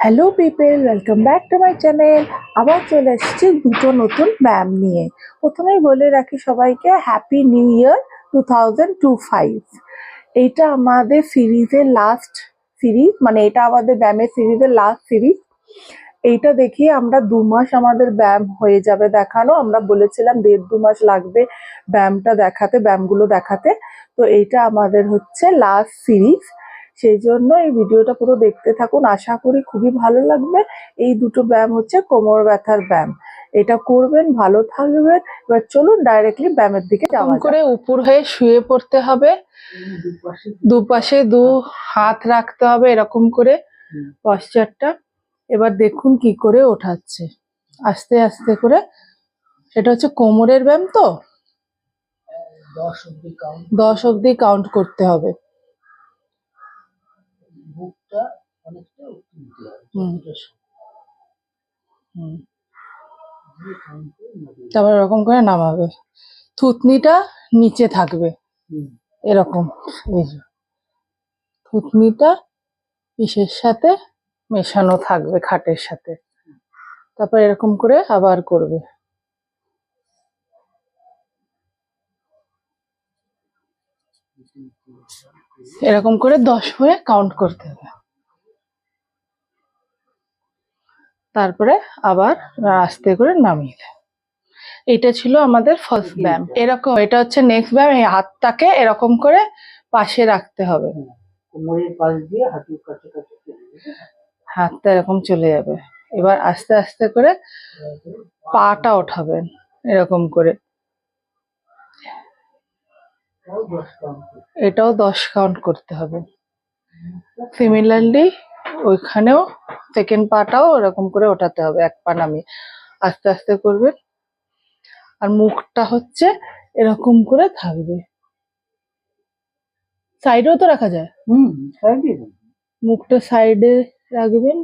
Hello people, welcome back to my channel. আবার চলে এসেছি দুটো নতুন ব্যায়াম নিয়ে। প্রথমেই বলে রাখি সবাইকে হ্যাপি নিউ ইয়ার 2025। এইটা আমাদের সিরিজের লাস্ট সিরিজ, মানে এটা আমাদের ব্যায়ামের সিরিজের লাস্ট সিরিজ। এইটা দেখিয়ে আমরা 2 মাস আমাদের ব্যায়াম হয়ে যাবে দেখানো। আমরা বলেছিলাম 1.5-2 মাস লাগবে ব্যায়ামগুলো দেখাতে। তো এইটা আমাদের হচ্ছে লাস্ট সিরিজ, সেই জন্য এই ভিডিওটা পুরো দেখতে থাকুন, আশা করি খুবই ভালো লাগবে। এই দুটো ব্যায়াম হচ্ছে কোমর ব্যথার ব্যায়াম, এটা করবেন, ভালো থাকবেন। এবার চলুন ডাইরেক্টলি ব্যায়ামের দিকে যাওয়া যাক। করে উপর হয়ে শুয়ে পড়তে হবে, দুপাশে 2 হাত রাখতে হবে এরকম করে পশ্চারটা। এবার দেখুন কি করে ওঠাচ্ছে, আস্তে আস্তে করে। সেটা হচ্ছে কোমরের ব্যায়াম, তো 10 অবধি কাউন্ট করতে হবে। তারপর এরকম করে নামাবে, থুতনিটা নিচে থাকবে এরকম, থুতনিটা ইসের সাথে মেশানো থাকবে, খাটের সাথে। তারপর এরকম করে আবার করবে। এরকম করে 10 হয়ে কাউন্ট করতে হবে। তারপরে আবার আস্তে করে নামিয়ে দেয়। এটা ছিল আমাদের ফার্স্ট ব্যায়াম। এরকম এটা হচ্ছে নেক্সট ব্যায়াম। এই হাতটাকে এরকম করে পাশে রাখতে হবে, কোমরের পাশ দিয়ে হাঁটুর কাছে কাছে হাতটা এরকম চলে যাবে। এবার আস্তে আস্তে করে পাটা ওঠাবেন এরকম করে। এটাও 10 কাউন্ট করতে হবে। সিমিলারলি ওইখানেও সেকেন্ড পাটাও এরকম করে ওঠাতে হবে, এক পা নামিয়ে আস্তে আস্তে করবেন। আর মুখটা হচ্ছে এরকম করে থাকবে, সাইডেও তো রাখা যায়, মুখটা সাইডে রাখবেন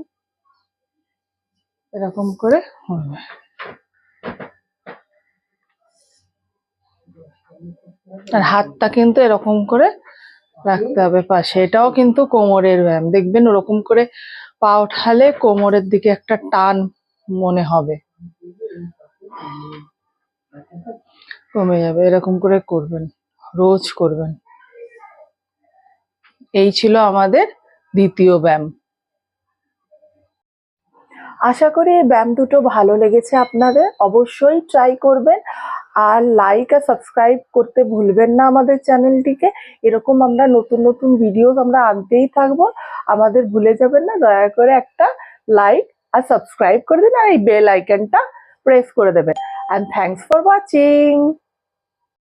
এরকম করে হবে। আর হাতটা কিন্তু এরকম করে রাখতে হবে পাশে। এটাও কিন্তু কোমরের ব্যায়াম। দেখবেন ওরকম করে পা ওঠালে কোমরের দিকে একটা টান মনে হবে, কমে যাবে। এরকম করে করবেন, রোজ করবেন। এই ছিল আমাদের দ্বিতীয় ব্যায়াম। আশা করি এই ব্যায়াম দুটো ভালো লেগেছে আপনাদের, অবশ্যই ট্রাই করবেন। আর লাইক আর সাবস্ক্রাইব করতে ভুলবেন না আমাদের চ্যানেলটিকে। এরকম আমরা নতুন নতুন ভিডিও আমরা আনতেই থাকবো, আমাদের ভুলে যাবেন না। দয়া করে একটা লাইক আর সাবস্ক্রাইব করে দিন, আর এই বেল আইকনটা প্রেস করে দেবেন। And thanks for watching.